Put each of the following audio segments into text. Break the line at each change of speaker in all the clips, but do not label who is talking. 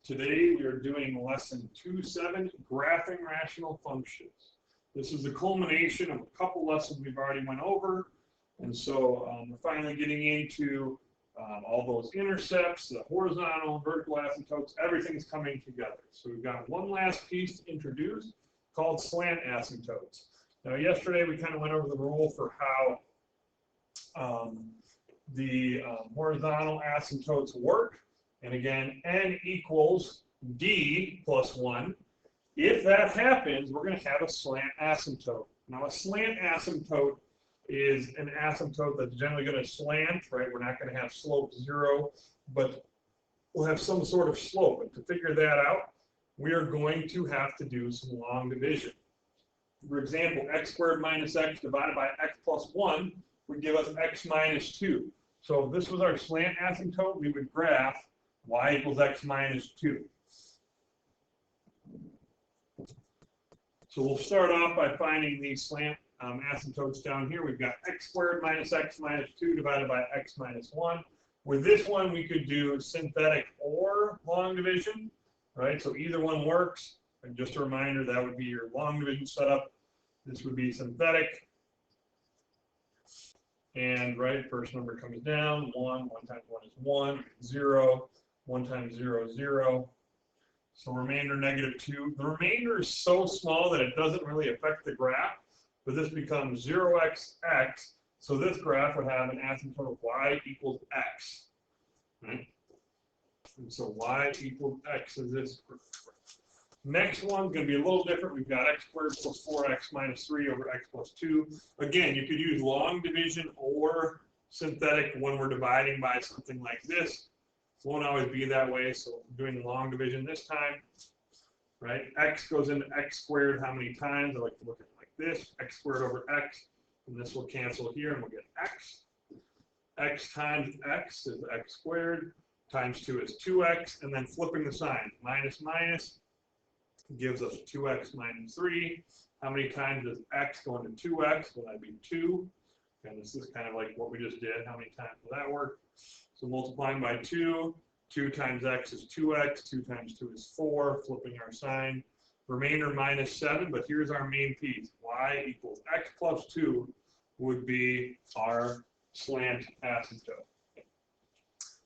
Today we are doing lesson 2.7, graphing rational functions. This is the culmination of a couple lessons we've already went over, and so we're finally getting into all those intercepts, the horizontal, vertical asymptotes, everything's coming together. So we've got one last piece to introduce called slant asymptotes. Now yesterday we kind of went over the rule for how the horizontal asymptotes work. And again, n equals d plus 1. If that happens, we're going to have a slant asymptote. Now, a slant asymptote is an asymptote that's generally going to slant, right? We're not going to have slope 0, but we'll have some sort of slope. And to figure that out, we are going to have to do some long division. For example, x squared minus x divided by x plus 1 would give us x minus 2. So if this was our slant asymptote, we would graph y equals x minus 2. So we'll start off by finding these slant asymptotes down here. We've got x squared minus x minus 2 divided by x minus 1. With this one, we could do synthetic or long division, right? So either one works. And just a reminder, that would be your long division setup. This would be synthetic. And right, first number comes down, 1 times 1 is 1, 0. 1 times 0 is 0. So remainder negative 2. The remainder is so small that it doesn't really affect the graph, but this becomes 0x, x. So this graph would have an asymptote of y equals x. Right? And so y equals x is this. Next one's going to be a little different. We've got x squared plus 4x minus 3 over x plus 2. Again, you could use long division or synthetic when we're dividing by something like this. Won't always be that way, so we're doing long division this time, right? X goes into x squared how many times? I like to look at it like this, x squared over x, and this will cancel here, and we'll get x. X times x is x squared, times 2 is 2x, and then flipping the sign, minus minus gives us 2x minus 3. How many times does x go into 2x? Well, that'd be 2. And this is kind of like what we just did. How many times will that work? So multiplying by 2, 2 times x is 2x, 2 times 2 is 4, flipping our sign. Remainder minus 7, but here's our main piece. Y equals x plus 2 would be our slant asymptote.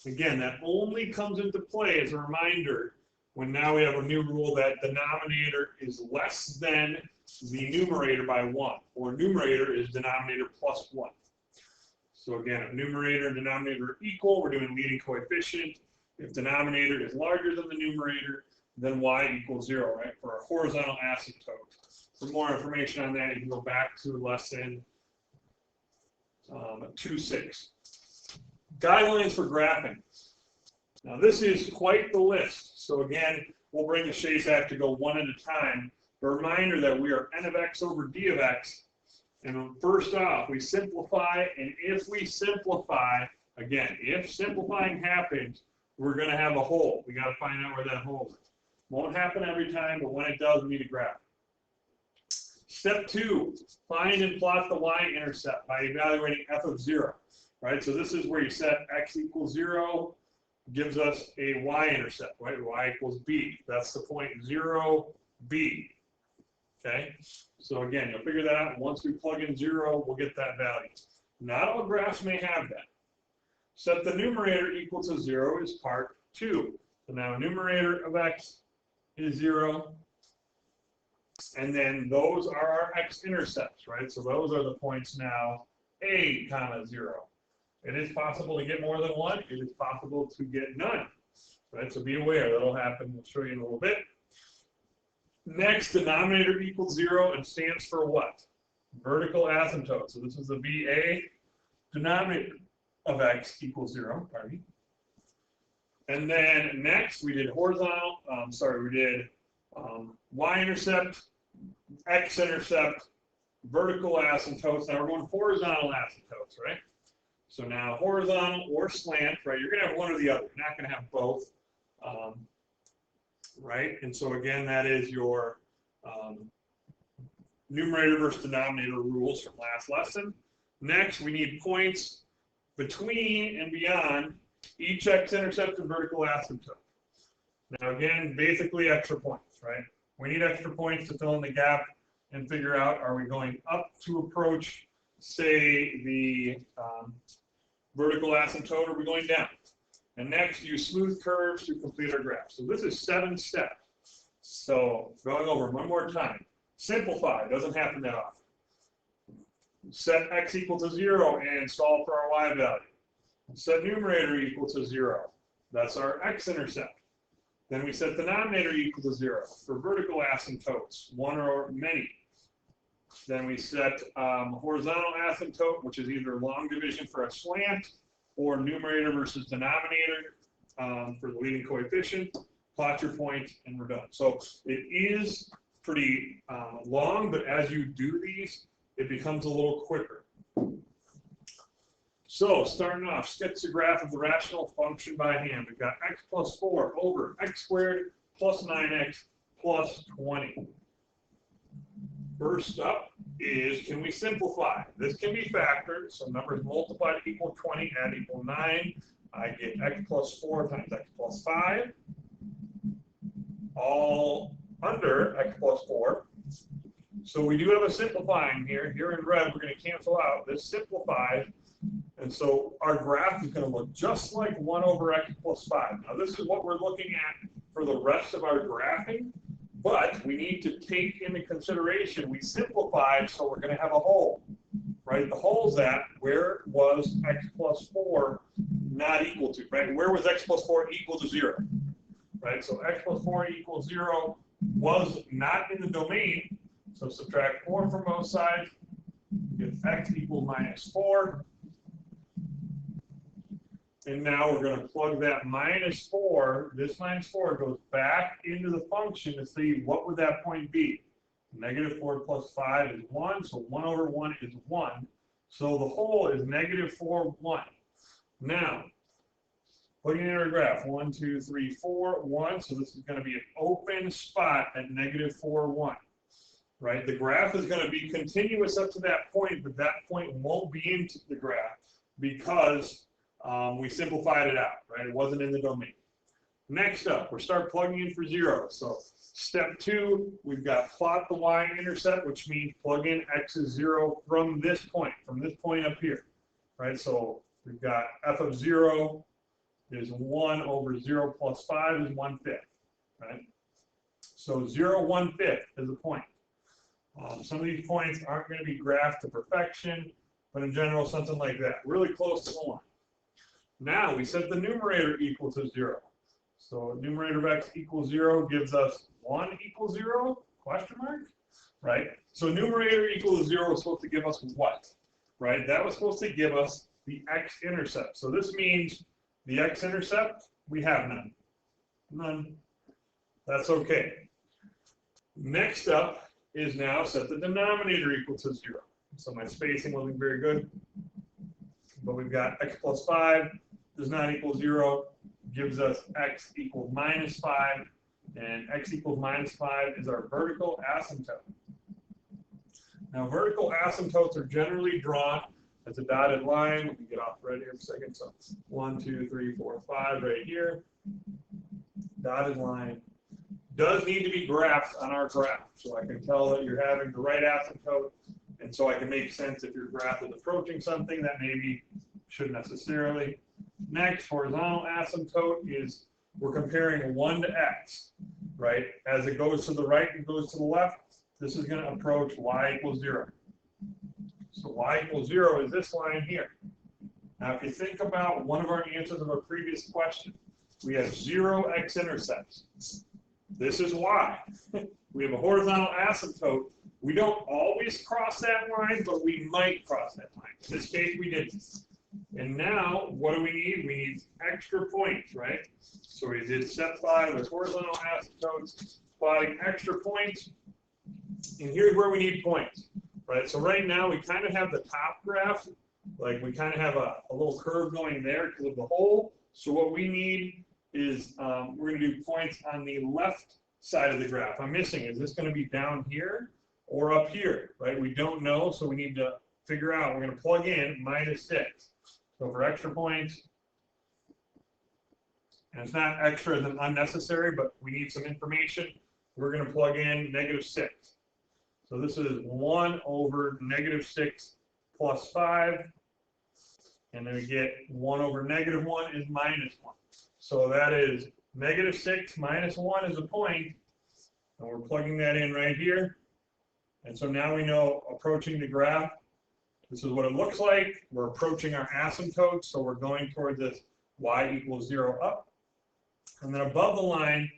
Again, that only comes into play as a reminder when now we have a new rule that denominator is less than the numerator by 1, or numerator is denominator plus 1. So again, if numerator and denominator are equal, we're doing leading coefficient. If denominator is larger than the numerator, then y equals 0, right, for our horizontal asymptote. For more information on that, you can go back to lesson 2.6. Guidelines for graphing. Now this is quite the list. So again, we'll bring the shades back to go one at a time. A reminder that we are n of x over d of x. And first off, we simplify, and if we simplify, again, if simplifying happens, we're going to have a hole. We got to find out where that hole is. Won't happen every time, but when it does, we need a graph. Step 2, find and plot the y-intercept by evaluating f of 0. Right, so this is where you set x equals 0, gives us a y-intercept, right? Y equals b. That's the point 0, b. Okay, so again, you'll figure that out, and once we plug in 0, we'll get that value. Not all graphs may have that. Set the numerator equal to 0 is part 2. So now numerator of x is 0, and then those are our x-intercepts, right? So those are the points now a comma 0. It is possible to get more than one. It is possible to get none, right? So be aware, that'll happen. We'll show you in a little bit. Next, denominator equals 0 and stands for what? Vertical asymptote. So this is the BA. Denominator of x equals 0. Pardon me. And then next, we did horizontal. We did y-intercept, x-intercept, vertical asymptotes. Now we're going horizontal asymptotes, right? So now horizontal or slant, right? You're going to have one or the other. You're not going to have both. Right? And so again, that is your numerator versus denominator rules from last lesson. Next, we need points between and beyond each x-intercept and vertical asymptote. Now again, basically extra points, right? We need extra points to fill in the gap and figure out, are we going up to approach, say, the vertical asymptote, or are we going down? And next, use smooth curves to complete our graph. So this is 7 steps. So going over one more time. Simplify, doesn't happen that often. Set x equal to 0 and solve for our y value. Set numerator equal to 0. That's our x-intercept. Then we set denominator equal to 0 for vertical asymptotes, one or many. Then we set horizontal asymptote, which is either long division for a slant or numerator versus denominator for the leading coefficient. Plot your point, and we're done. So it is pretty long, but as you do these, it becomes a little quicker. So starting off, sketch the graph of the rational function by hand. We've got x plus 4 over x squared plus 9x plus 20. First up is, can we simplify? This can be factored, so numbers multiplied equal 20, add equal 9. I get x plus 4 times x plus 5, all under x plus 4. So we do have a simplifying here. Here in red, we're going to cancel out. This simplifies, and so our graph is going to look just like 1 over x plus 5. Now this is what we're looking at for the rest of our graphing, but we need to take into consideration we simplified, so we're going to have a hole, right? The hole's at where was x plus 4 not equal to, right? Where was x plus 4 equal to 0, right? So x plus 4 equals 0 was not in the domain, so subtract 4 from both sides, get x equals minus 4. And now we're going to plug that minus 4, this minus 4 goes back into the function to see what would that point be. Negative 4 plus 5 is 1, so 1 over 1 is 1. So the whole is negative 4, 1. Now, plugging in our graph, 1, 2, 3, 4, 1. So this is going to be an open spot at negative 4, 1. Right? The graph is going to be continuous up to that point, but that point won't be into the graph because we simplified it out, right? It wasn't in the domain. Next up, we'll start plugging in for 0. So step 2, we've got plot the y-intercept, which means plug in x is 0 from this point up here, right? So we've got f of 0 is 1 over 0 plus 5 is 1/5, right? So 0, 1/5 is a point. Some of these points aren't going to be graphed to perfection, but in general, something like that, really close to 1. Now we set the numerator equal to 0. So numerator of x equals 0 gives us 1 equals 0, question mark, right? So numerator equals 0 is supposed to give us what, right? That was supposed to give us the x-intercept. So this means the x-intercept, we have none. None. That's okay. Next up is now set the denominator equal to 0. So my spacing wasn't very good, but we've got x plus 5 does not equal 0, gives us x equals minus 5, and x equals minus 5 is our vertical asymptote. Now vertical asymptotes are generally drawn as a dotted line. Let me get off right here for a second. So 1, 2, 3, 4, 5 right here. Dotted line does need to be graphed on our graph, so I can tell that you're having the right asymptote, and so I can make sense if your graph is approaching something that maybe shouldn't necessarily. Next, horizontal asymptote is we're comparing 1 to x, right? As it goes to the right and goes to the left, this is going to approach y equals 0. So y equals 0 is this line here. Now, if you think about one of our answers of a previous question, we have 0 x-intercepts. This is y. We have a horizontal asymptote. We don't always cross that line, but we might cross that line. In this case, we didn't. And now, what do we need? We need extra points, right? So we did step 5 with horizontal asymptotes, plotting extra points. And here's where we need points, right? So right now, we kind of have the top graph, like we kind of have a little curve going there because of the hole. So what we need is we're going to do points on the left side of the graph. I'm missing, is this going to be down here or up here, right? We don't know, so we need to figure out. We're going to plug in minus 6. So for extra points, And it's not extra as an unnecessary, but we need some information. We're going to plug in -6. So this is 1 over -6 plus 5. And then we get 1 over -1 is -1. So that is -6 minus 1 is a point. And we're plugging that in right here. And so now we know approaching the graph, this is what it looks like. We're approaching our asymptote, so we're going toward this y equals 0 up. And then above the line,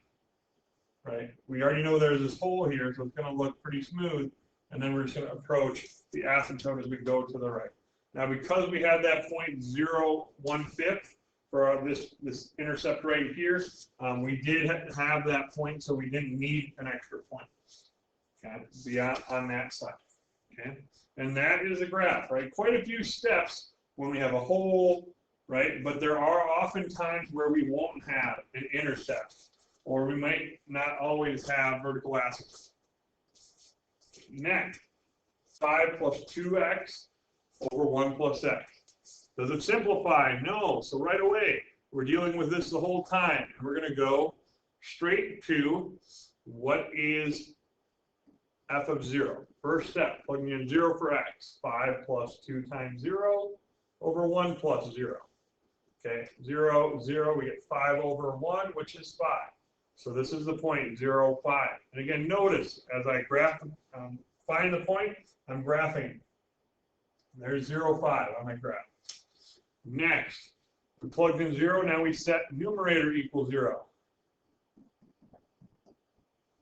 right, we already know there's this hole here, so it's going to look pretty smooth. And then we're just going to approach the asymptote as we go to the right. Now, because we had that point 0.1/5 for this intercept right here, we did have that point, so we didn't need an extra point. Okay, be on that side. Okay, and that is a graph, right? Quite a few steps when we have a hole, right? But there are often times where we won't have an intercept, or we might not always have vertical asymptote. Next, 5 plus 2x over 1 plus x. Does it simplify? No. So right away, we're dealing with this the whole time. And we're going to go straight to what is f of 0. First step, plugging in 0 for x. 5 plus 2 times 0 over 1 plus 0. Okay, 0, 0, we get 5 over 1, which is 5. So this is the point, 0, 5. And again, notice, as I graph, find the point, I'm graphing. There's 0, 5 on my graph. Next, we plugged in 0, now we set numerator equals 0.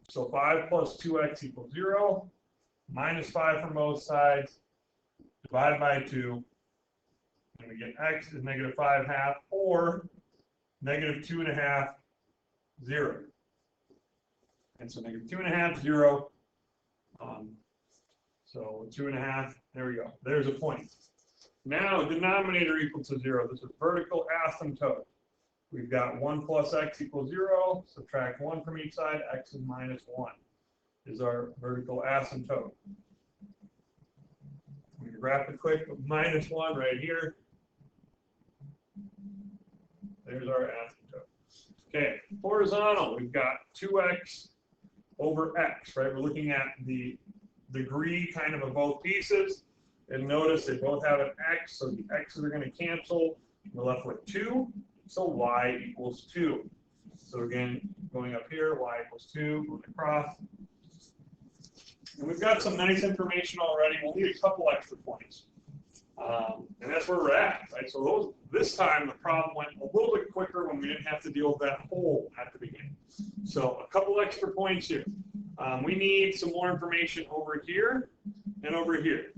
So 5 plus 2x equals 0, minus 5 from both sides, divide by 2, and we get x is -5/2, or -2.5, 0. And so -2.5, 0. So 2.5, there we go. There's a point. Now, denominator equal to 0. This is vertical asymptote. We've got 1 plus x equals 0. Subtract 1 from each side. X is -1 is our vertical asymptote. We can graph it quick with -1 right here. There's our asymptote. Okay, horizontal. We've got 2x over x, right? We're looking at the degree kind of both pieces. And notice they both have an x, so the x's are going to cancel. We're left with 2, so y equals 2. So again, going up here, y equals 2, going across. And we've got some nice information already. We'll need a couple extra points. And that's where we're at, right? So this time the problem went a little bit quicker when we didn't have to deal with that hole at the beginning. So a couple extra points here. We need some more information over here and over here,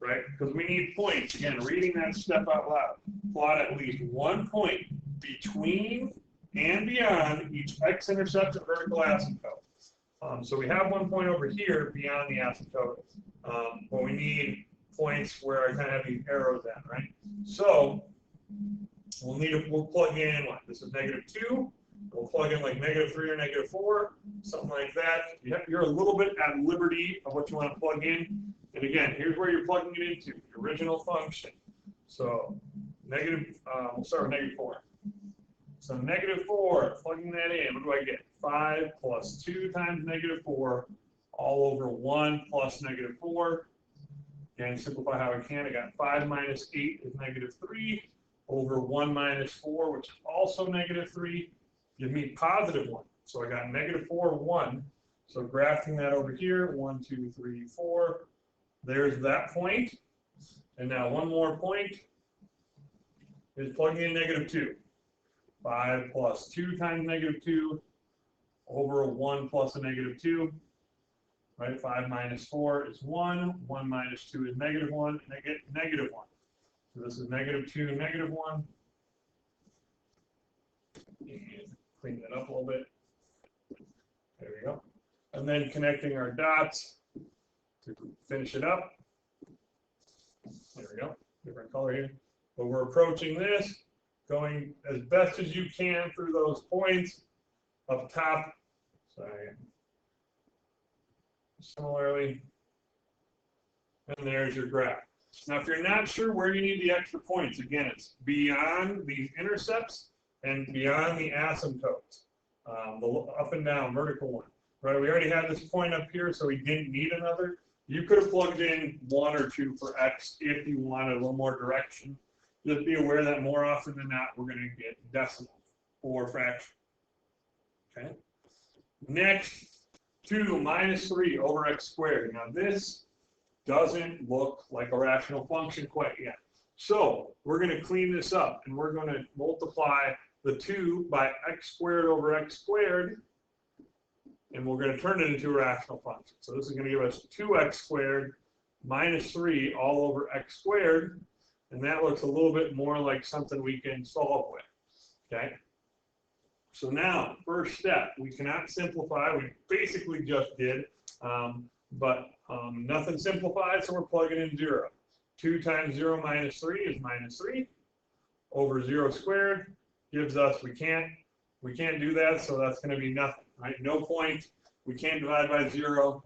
right? Because we need points. Again, reading that step out loud. Plot at least one point between and beyond each x-intercept and vertical asymptote. So we have one point over here beyond the asymptote, but we need points where I kind of have these arrows at, right? So we'll plug in what? This is -2. We'll plug in like -3 or -4, something like that. You're a little bit at liberty of what you want to plug in. And again, here's where you're plugging it into, the original function. So we'll start with -4. So -4, plugging that in, what do I get? 5 plus 2 times -4, all over 1 plus -4. Again, simplify how I can. I got 5 minus 8 is -3, over 1 minus 4, which is also -3. Give me +1. So I got -4, 1. So graphing that over here, 1, 2, 3, 4. There's that point. And now one more point is plugging in -2. 5 plus 2 times -2 over 1 plus a -2. Right? 5 minus 4 is 1. 1 minus 2 is -1. And I get -1. So this is -2, -1. And clean that up a little bit. There we go. And then connecting our dots to finish it up. There we go. Different color here. But we're approaching this, going as best as you can through those points up top. Sorry. Similarly. And there's your graph. Now, if you're not sure where you need the extra points, again, it's beyond these intercepts and beyond the asymptote, the up and down vertical one, right? We already had this point up here, so we didn't need another. You could have plugged in 1 or 2 for x if you wanted a little more direction. Just be aware that more often than not, we're going to get decimal or fraction. Okay. Next, 2 minus 3 over x squared. Now this doesn't look like a rational function quite yet. So we're going to clean this up, and we're going to multiply the 2 by x squared over x squared, and we're going to turn it into a rational function. So this is going to give us 2x squared minus 3 all over x squared, and that looks a little bit more like something we can solve with. Okay. So now, first step, we cannot simplify. We basically just did, but nothing simplified, so we're plugging in 0. 2 times 0 minus 3 is minus 3 over 0 squared gives us, we can't do that, so that's going to be nothing, right? No point. We can't divide by 0.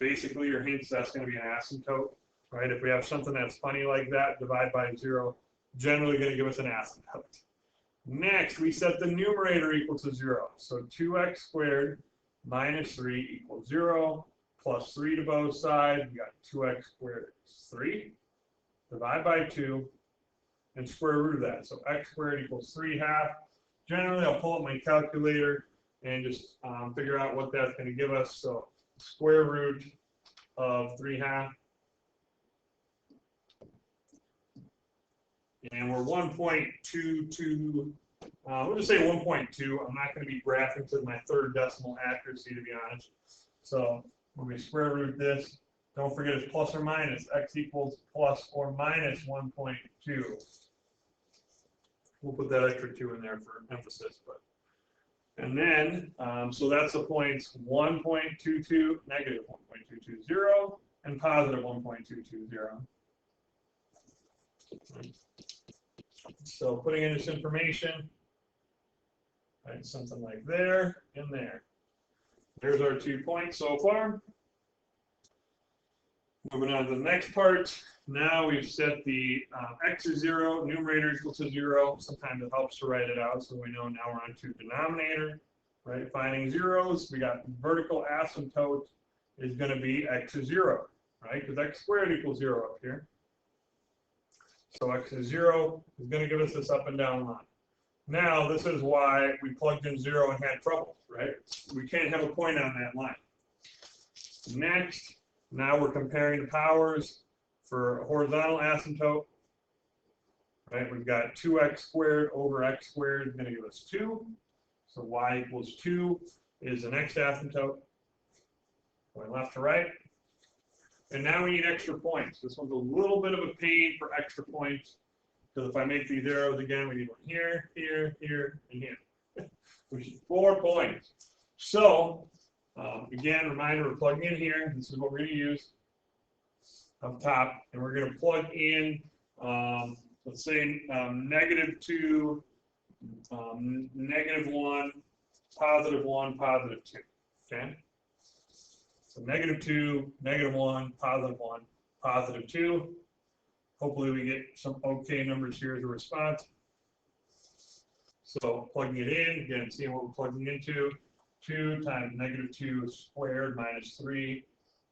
Basically, your hints, that's going to be an asymptote, right? If we have something that's funny like that, divide by 0, generally going to give us an asymptote. Next, we set the numerator equal to 0. So 2x squared minus 3 equals 0, plus 3 to both sides. We got 2x squared is 3. Divide by 2, and square root of that. So x squared equals 3/2. Generally, I'll pull up my calculator and just figure out what that's going to give us. So square root of 3/2. And we're 1.22, we'll just say 1.2. I'm not going to be graphing to my third decimal accuracy, to be honest. So when we square root this, don't forget it's plus or minus. X equals plus or minus 1.2. We'll put that extra 2 in there for emphasis. And then, so that's the points 1.22, negative 1.220, and positive 1.220. So putting in this information, right, something like there and there. There's our 2 points so far. Moving on to the next part. Now we've set the x is 0, numerator equal to 0. Sometimes it helps to write it out so we know now we're on to denominator. Right, finding zeros, we got vertical asymptote is going to be x is 0, right? Because x squared equals 0 up here. So x is 0 is going to give us this up and down line. Now, this is why we plugged in 0 and had trouble, right? We can't have a point on that line. Next, now we're comparing the powers for a horizontal asymptote. Right, we've got 2x squared over x squared is going to give us 2. So y equals 2 is the next asymptote. Going left to right. And now we need extra points. This one's a little bit of a pain for extra points, because if I make these arrows again, we need one here, here, here, and here, which is 4 points. So, again, reminder, we're plugging in here. This is what we're going to use up top, and we're going to plug in, let's say, -2, -1, +1, +2. Okay. So -2, -1, +1, +2. Hopefully we get some okay numbers here as a response. So plugging it in, again, seeing what we're plugging into. 2 times -2 squared minus 3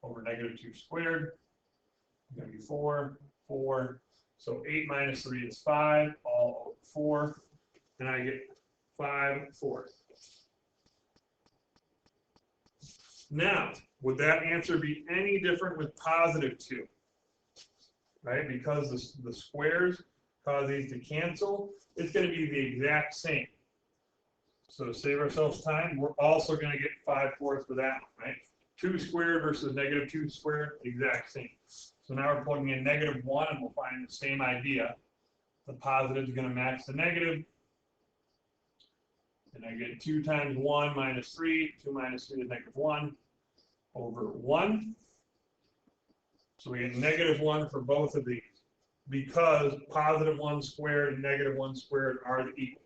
over -2 squared. It's going to be 4, 4. So 8 minus 3 is 5, all over 4. And I get 5/4. Now, would that answer be any different with +2? Right? Because the squares cause these to cancel, it's going to be the exact same. So to save ourselves time, we're also going to get 5/4 for that, right? 2 squared versus -2 squared, exact same. So now we're plugging in -1, and we'll find the same idea. The positive is going to match the negative. And I get 2 times 1 minus 3. 2 minus 3 is -1 over 1. So we get -1 for both of these, because +1 squared and -1 squared are equal.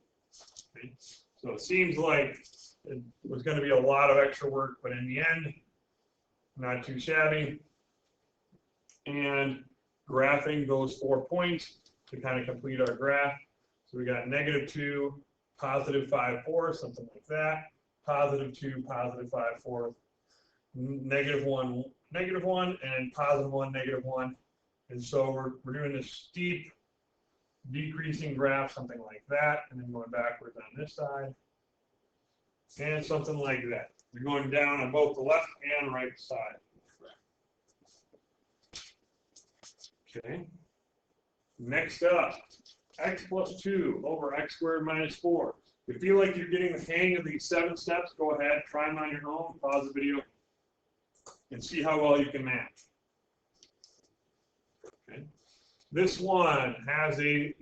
Okay? So it seems like it was going to be a lot of extra work, but in the end, not too shabby. And graphing those 4 points to kind of complete our graph. So we got -2, positive 5/4, something like that. Positive 2, positive 5/4, negative 1, negative 1, and positive 1, negative 1. And so we're doing this steep decreasing graph, something like that, and then going backwards on this side, and something like that. We're going down on both the left and right side. Okay. Next up, x plus 2 over x squared minus 4. If you feel like you're getting the hang of these 7 steps, go ahead, try them on your own, pause the video, and see how well you can match. Okay. This one has a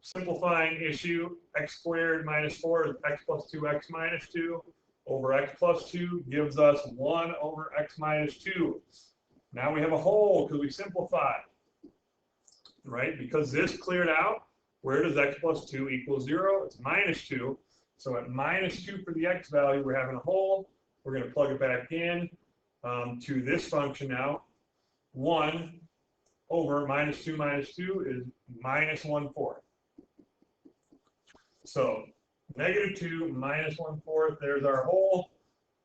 simplifying issue. X squared minus 4 is x plus 2x minus 2 over x plus 2 gives us 1 over x minus 2. Now we have a hole because we simplified, right? Because this cleared out, where does x plus 2 equal 0? It's minus 2. So at minus 2 for the x value, we're having a hole. We're going to plug it back in to this function now. 1 over minus 2 is minus 1/4. So negative 2 minus 1/4, there's our hole.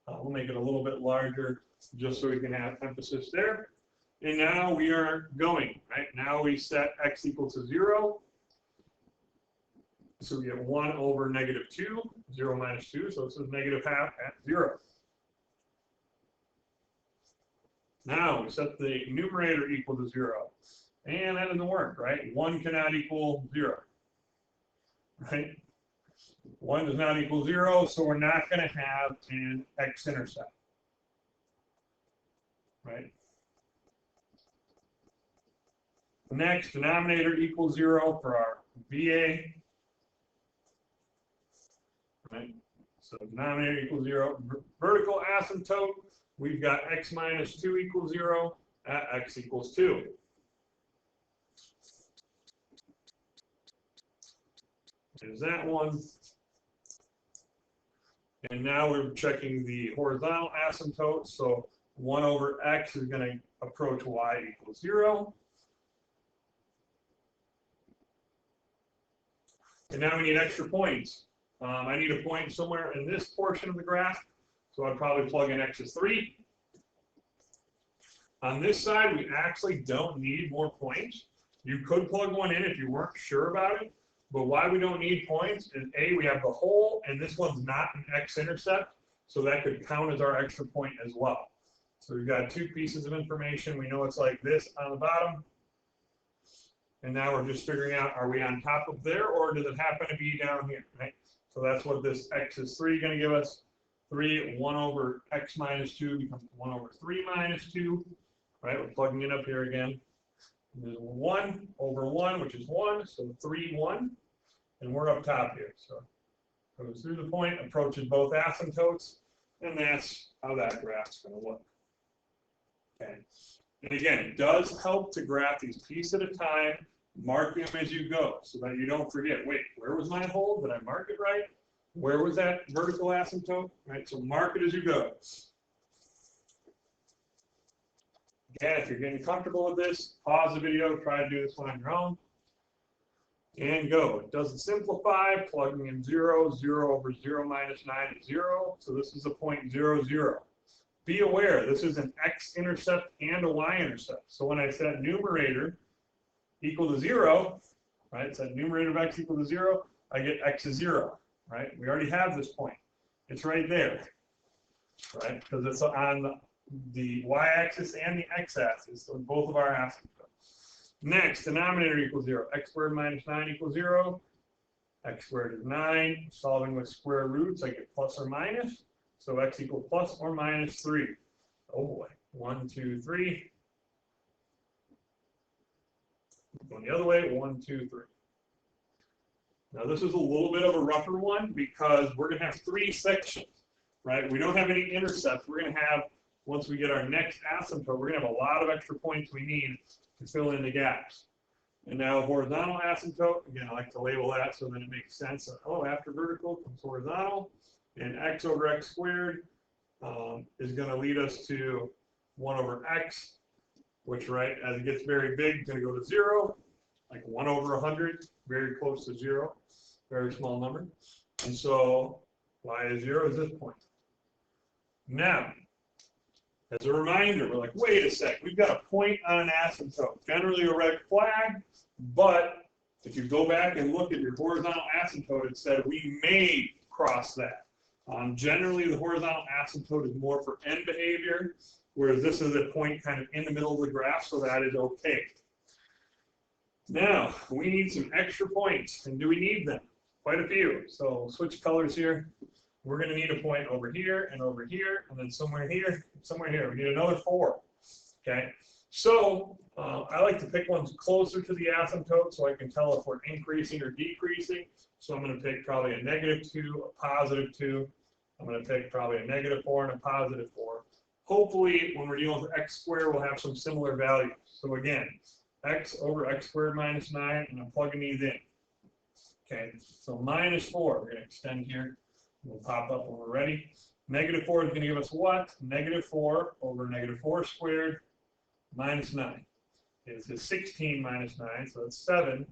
We'll make it a little bit larger just so we can have emphasis there. And now we are going, right? Now we set x equal to 0. So we get 1 over negative 2, 0 minus 2, so this is negative half at 0. Now we set the numerator equal to 0. And that doesn't work, right? 1 cannot equal 0, right? 1 does not equal 0, so we're not going to have an x-intercept, right? Next, denominator equals 0 for our VA, right? So denominator equals 0. Vertical asymptote, we've got x minus 2 equals 0 at x equals 2. There's that one. And now we're checking the horizontal asymptote. So 1 over x is going to approach y equals 0. And now we need extra points. I need a point somewhere in this portion of the graph. So I'd probably plug in x is 3. On this side, we actually don't need more points. You could plug one in if you weren't sure about it. But why we don't need points is A, we have the hole, and this one's not an x-intercept, so that could count as our extra point as well. So we've got 2 pieces of information. We know it's like this on the bottom. And now we're just figuring out, are we on top of there, or does it happen to be down here, right? So that's what this x is 3 going to give us. 3, 1 over x minus 2 becomes 1 over 3 minus 2, right? We're plugging it up here again. There's 1 over 1, which is 1, so 3, 1, and we're up top here. So goes through the point, approaches both asymptotes, and that's how that graph's going to look. Okay. And again, it does help to graph these piece at a time, mark them as you go, so that you don't forget, wait, where was my hole? Did I mark it right? Where was that vertical asymptote? Right, so mark it as you go. Again, if you're getting comfortable with this, pause the video, try to do this one on your own, and go. It doesn't simplify, plugging in 0, 0 over 0 minus 9 is 0, so this is a point 0, 0. Be aware, this is an x-intercept and a y-intercept. So when I set numerator equal to 0, right, set numerator of x equal to 0, I get x is 0, right? We already have this point. It's right there, right, because it's on the y-axis and the x-axis, so both of our asymptotes. Next, denominator equals 0. X squared minus 9 equals 0. X squared is 9. Solving with square roots, I get plus or minus. So x equals plus or minus 3. Oh boy. 1, 2, 3. Going the other way. 1, 2, 3. Now this is a little bit of a rougher one because we're going to have 3 sections, right? We don't have any intercepts. We're going to have, once we get our next asymptote, we're going to have a lot of extra points we need to fill in the gaps. And now horizontal asymptote, again, I like to label that so that it makes sense. So, oh, after vertical comes horizontal, and x over x squared is going to lead us to 1 over x, which, right, as it gets very big, it's going to go to 0, like 1 over 100, very close to 0, very small number. And so y is 0 is this point. Now, as a reminder, we're like, wait a sec, we've got a point on an asymptote. Generally a red flag, but if you go back and look at your horizontal asymptote, it said we may cross that. Generally, the horizontal asymptote is more for end behavior, whereas this is a point kind of in the middle of the graph, so that is okay. Now, we need some extra points, and do we need them? Quite a few. So we'll switch colors here. We're going to need a point over here, and then somewhere here, somewhere here. We need another 4. Okay. So I like to pick ones closer to the asymptote so I can tell if we're increasing or decreasing. So I'm going to pick probably a -2, a +2. I'm going to pick probably a -4 and a +4. Hopefully, when we're dealing with x squared, we'll have some similar values. So again, x over x squared minus 9, and I'm plugging these in. Okay, so -4, we're going to extend here. We'll pop up when we're ready. -4 is going to give us what? -4 over -4 squared minus 9. It's a 16 minus 9, so that's 7.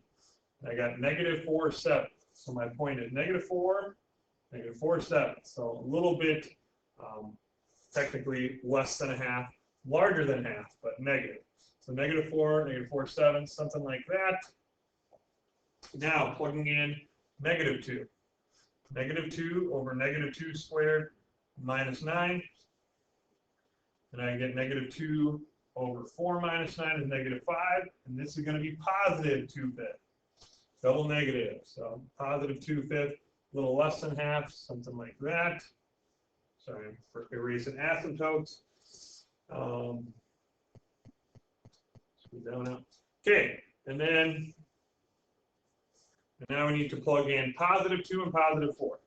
And I got -4, 7. So my point is -4, -4, 7. So a little bit, technically less than a half, larger than half, but negative. So -4, -4, 7, something like that. Now plugging in -2. -2 over -2 squared minus 9. And I get -2 over 4 minus 9 is -5. And this is going to be +2/5. Double negative. So +2/5, a little less than half, something like that. Sorry for erasing asymptotes. Okay, and then now we need to plug in +2 and +4.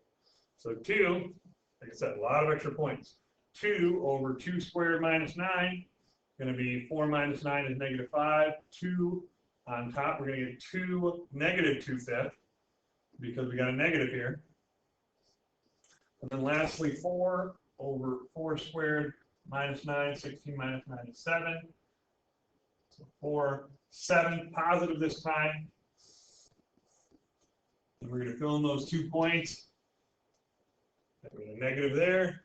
So 2, like I said, a lot of extra points. 2 over 2 squared minus 9 is going to be 4 minus 9 is -5. 2 on top, we're going to get 2 -2/5 because we got a negative here. And then lastly, 4 over 4 squared minus 9, 16 minus 9 is 7. So 4, 7, positive this time. And we're going to fill in those 2 points. We're going to negative there,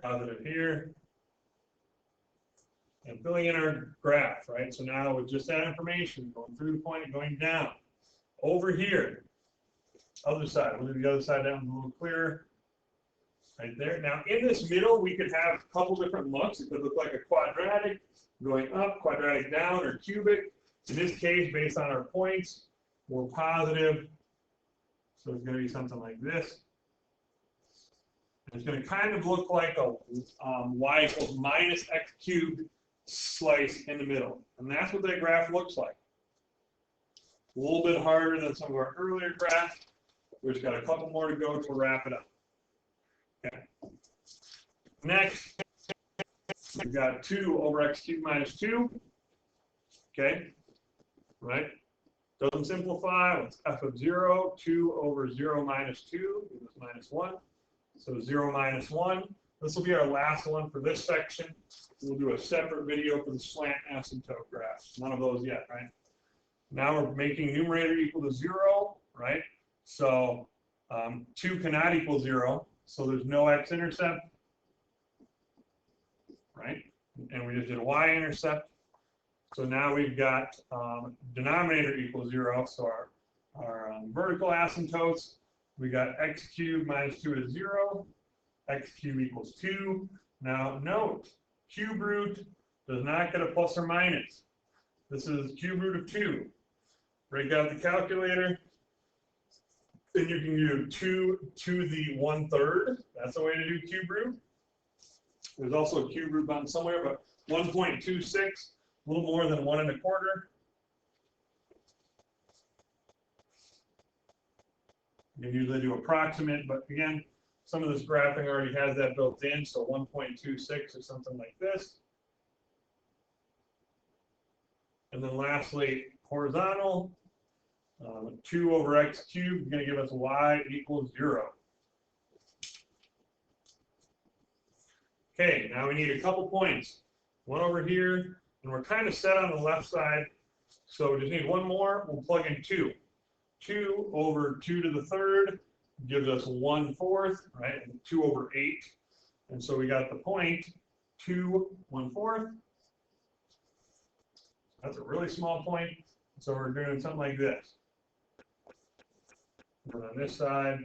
positive here, and filling in our graph, right? So now with just that information, going through the point and going down. Over here, other side, we'll do the other side down a little clearer. Right there. Now in this middle, we could have a couple different looks. It could look like a quadratic going up, quadratic down, or cubic. In this case, based on our points, we're positive. So it's going to be something like this. It's going to kind of look like a y equals minus x cubed slice in the middle. And that's what that graph looks like. A little bit harder than some of our earlier graphs. We've just got a couple more to go to wrap it up. Okay. Next, we've got 2 over x cubed minus 2. Okay. Right? Doesn't simplify. It's f of 0. 2 over 0 minus 2 gives us minus 1. So 0 minus 1. This will be our last one for this section. We'll do a separate video for the slant asymptote graph. None of those yet, right? Now we're making numerator equal to 0, right? So 2 cannot equal 0, so there's no x-intercept, right? And we just did a y-intercept. So now we've got denominator equals 0, so our vertical asymptotes, we got x cubed minus 2 is 0, x cubed equals 2. Now note, cube root does not get a plus or minus. This is cube root of 2. Break out the calculator, then you can do 2 to the 1/3. That's the way to do cube root. There's also a cube root button somewhere, but 1.26, a little more than 1 1/4. You usually do approximate, but again, some of this graphing already has that built in, so 1.26 or something like this. And then lastly, horizontal, 2 over x cubed is going to give us y equals 0. Okay, now we need a couple points. One over here, and we're kind of set on the left side, so we just need one more. We'll plug in 2. 2 over 2 to the 3rd gives us 1/4, right? And 2 over 8. And so we got the point 2 1/4. That's a really small point. So we're doing something like this. And on this side,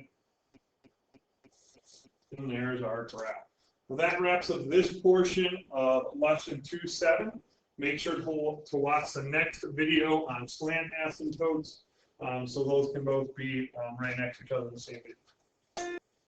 and there's our graph. Well, that wraps up this portion of lesson 2.7. Make sure to watch the next video on slant asymptotes, so those can both be right next to each other in the same video.